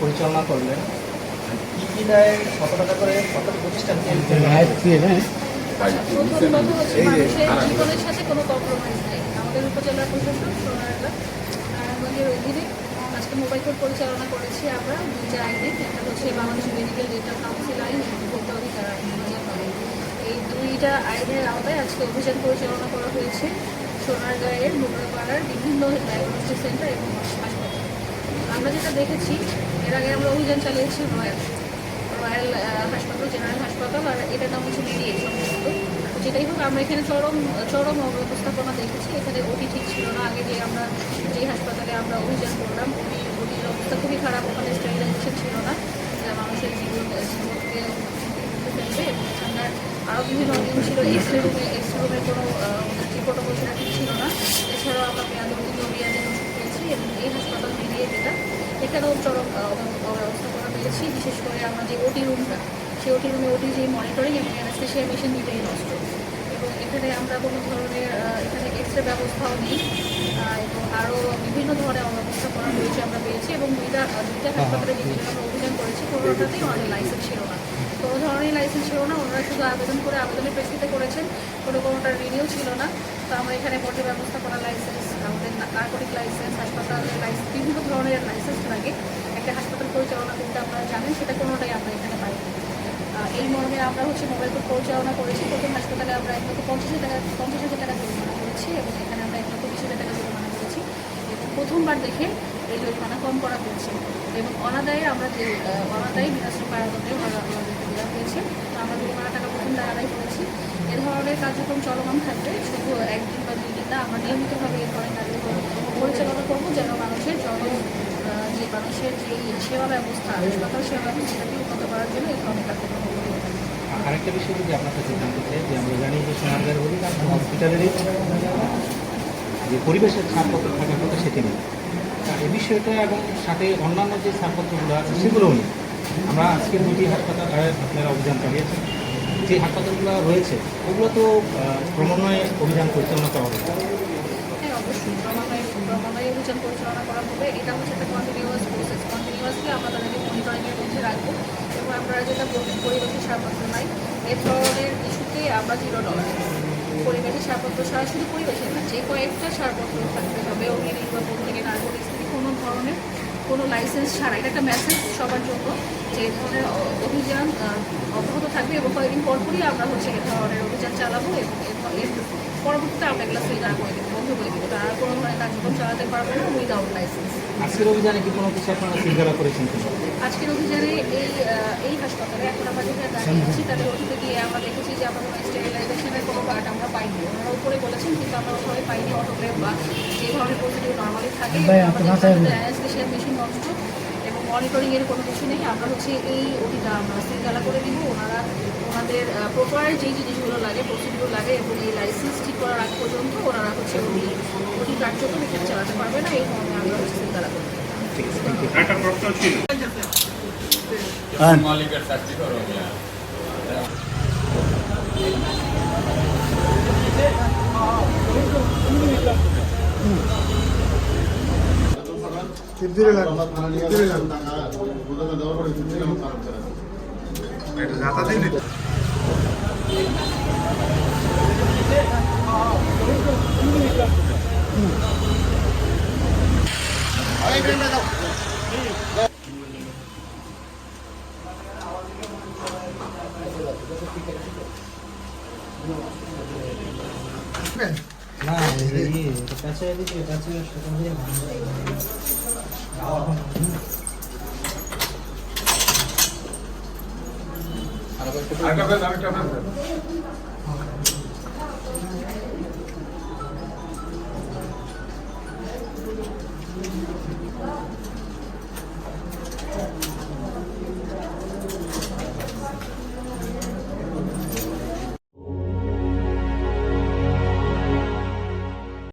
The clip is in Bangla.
পরিচালনা করলেন কি কি দেয়, কত টাকা করে কত প্রতিষ্ঠান জীবনের সাথে কোনো কম্প্রোমাইজ নেই। আমাদের উপজেলা প্রশাসন সোনারগাঁয়ের অধীনে আজকে মোবাইল কোর্ট পরিচালনা করেছি আমরা দুইটা আইনে। একটা হচ্ছে বাংলাদেশ মেডিকেল ডেটা কাউন্সিল আইন এবং ভোক্তা অধিকার আইন 2009। এই দুইটা আইনের আওতায় আজকে অভিযান পরিচালনা করা হয়েছে সোনারগাঁয়ের মোগরাপাড়ার বিভিন্ন ডায়াগনস্টিক সেন্টার এবং হাসপাতাল। আমরা যেটা দেখেছি, এর আগে আমরা অভিযান চালিয়েছি রয়্যাল হাসপাতাল, জেনারেল হাসপাতাল, আর এটার নাম হচ্ছে মেডিএ সম্ভবত। যেটাই হোক, আমরা এখানে চরম অব্যবস্থাপনা দেখেছি। এখানে ওটি ঠিক ছিল না। আগে যে আমরা যেই হাসপাতালে আমরা অভিযান করলাম, ওটির অবস্থা খুবই খারাপ। ওখানে স্টেরিলাইজেশন ছিল না, যা মানুষের জীবনকে ফেলবে। এবং আমরা আরও বিভিন্ন অনিয়ম ছিল। এক্সরে রুমের কোনো প্রোটোকল সেটা ঠিক ছিল না। এছাড়াও আমরা মেয়াদোত্তীর্ণ ওষুধ পেয়েছি। এবং এই হাসপাতাল মেডিএ যেটা, এখানেও চরম অব্যবস্থাপনা পেয়েছি। বিশেষ করে আমরা যে ওটি রুমটা, সেই ওটি রুমে ওটি যে মনিটরিং এবং অ্যানেস্থেশিয়া মেশিন দুটোই নষ্ট। এবং এখানে আমরা কোনো ধরনের এখানে এক্সরে ব্যবস্থাও নেই। এবং আরও বিভিন্ন ধরনের অব্যবস্থাপনা রয়েছে আমরা পেয়েছি। এবং দুইটা হাসপাতালে যেগুলো আমরা অভিযান করেছি, কোনোটাতেই আমাদের লাইসেন্স ছিল না, কোনো ধরনের লাইসেন্স ছিল না। ওনারা শুধু আবেদন করে আবেদনের প্রেক্ষিতে করেছেন, কোনোটার রিনিউ ছিল না। তো আমরা এখানে মোটর ব্যবস্থাপনা লাইসেন্স, আমাদের নার্কোটিক লাইসেন্স, হাসপাতালের লাইসেন্স, বিভিন্ন ধরনের লাইসেন্স লাগে একটা হাসপাতাল পরিচালনা করতে, আপনারা জানেন, সেটা কোনোটাই আমরা এখানে পাইনি। এই মর্মে আমরা মোবাইল কোর্ট পরিচালনা করেছি। প্রথম হাসপাতালে আমরা 1,50,000 টাকা জরিমানা করেছি এবং এখানে আমরা 1,20,000 টাকা জরিমানা করেছি। এবং প্রথমবার দেখে এই জরিমানা কম করা হয়েছে এবং অনাদায়ে আমরা যে অনাদায়ী বিনাশ্রম কারাদণ্ডে আমাদেরকে দেওয়া হয়েছে। তো আমরা জরিমানা টাকা প্রথম আদায় করেছি। এ ধরনের কার্যক্রম চলমান থাকবে, শুধু একদিন বা 2 দিন না। আমরা নিয়মিতভাবে এ ধরনের কার্যক্রম পরিচালনা করবো, যেন মানুষের মানুষের যে সেবা ব্যবস্থা, হাসপাতাল সেবা ব্যবস্থাকে উন্নত করার জন্য এই ধরনের কার্যক্রম করে থাকে। আরেকটা বিষয় যদি আপনার কাছে জানতে চাই, যে আমরা জানি যে সোনারগাঁয়ের অধিকাংশ হসপিটালেরই যে পরিবেশের ছাড়পত্র থাকার কথা সেটি নেই। এই বিষয়টা এবং সাথে অন্যান্য যে ছাড়পত্রগুলো আছে সেগুলোও নেই। আমরা আজকে 2টি হাসপাতাল আপনারা অভিযান চালিয়েছেন। যে হাসপাতালগুলো রয়েছে ওগুলো তো ক্রমান্বয়ে অভিযান পরিচালনা করা হবে। হ্যাঁ, অবশ্যই ক্রমান্বয়ে অভিযান পরিচালনা করা হবে। এটা হচ্ছে একটা কন্টিনিউয়াস প্রসেস। কন্টিনিউয়াসলি আমরা তাদেরকে মনিটরিংয়ের মধ্যে রাখবো। এবং আমরা যেটা বলছি, পরিবেশের ছাড়পত্র নাই, এ ধরনের ইস্যুতে আমরা $0। পরিবেশের ছাড়পত্র ছাড়া, শুধু পরিবেশের না, যে কয়েকটা ছাড়পত্র থাকতে হবে, অগ্নিনির্বাপক থেকে নার্কোটিক্স থেকে কোনো ধরনের কোনো লাইসেন্স ছাড়া। এটা একটা মেসেজ সবার জন্য যে এই ধরনের অভিযান অব্যাহত থাকবে এবং কয়েকদিন পরপরই আমরা এ ধরনের অভিযান চালাবো। এবং এর পরবর্তীতে আমরা এগুলো ফিল্টার করে দেবো, বন্ধ করে দেবো। তারা কোনো ধরনের কার্যক্রম চালাতে পারবে না উইদাউট লাইসেন্স। আজকের অভিযানে কি কোনো কিছু আপনারা সিলগালা করেছেন? আজকের অভিযানে এই হাসপাতালে এখন আমরা যেখানে দাঁড়িয়েছি, তাদের ওটিতে গিয়ে আমরা দেখেছি যে আমরা কোনো স্টেরিলাইজেশনের কোনো কার্ড আমরা পাইনি। ওনারা উপরে বলেছেন, কিন্তু আমরা ওখানে পাইনি অটোক্লেভ বা যে ধরনের প্রসিডিউর নর্মালি থাকে। অ্যানেস্থেশিয়া মেশিন নষ্ট এবং মনিটরিংয়ের কোনো কিছু নেই। আমরা এই ওটিটা আমরা সিলগালা করে দিব। ওনাদের প্রপার যেই জিনিসগুলো লাগে, প্রসিডিউর লাগে এবং এই লাইসেন্স ঠিক করার আগ পর্যন্ত ওনারা ওটি কার্যক্রম এখানে চালাতে পারবে না। এই ধরনের আমরা সিলগালা করে দেবো। একটা প্রশ্ন ছিল, মালিকের চাকরি করো না, কাছে আরেকটা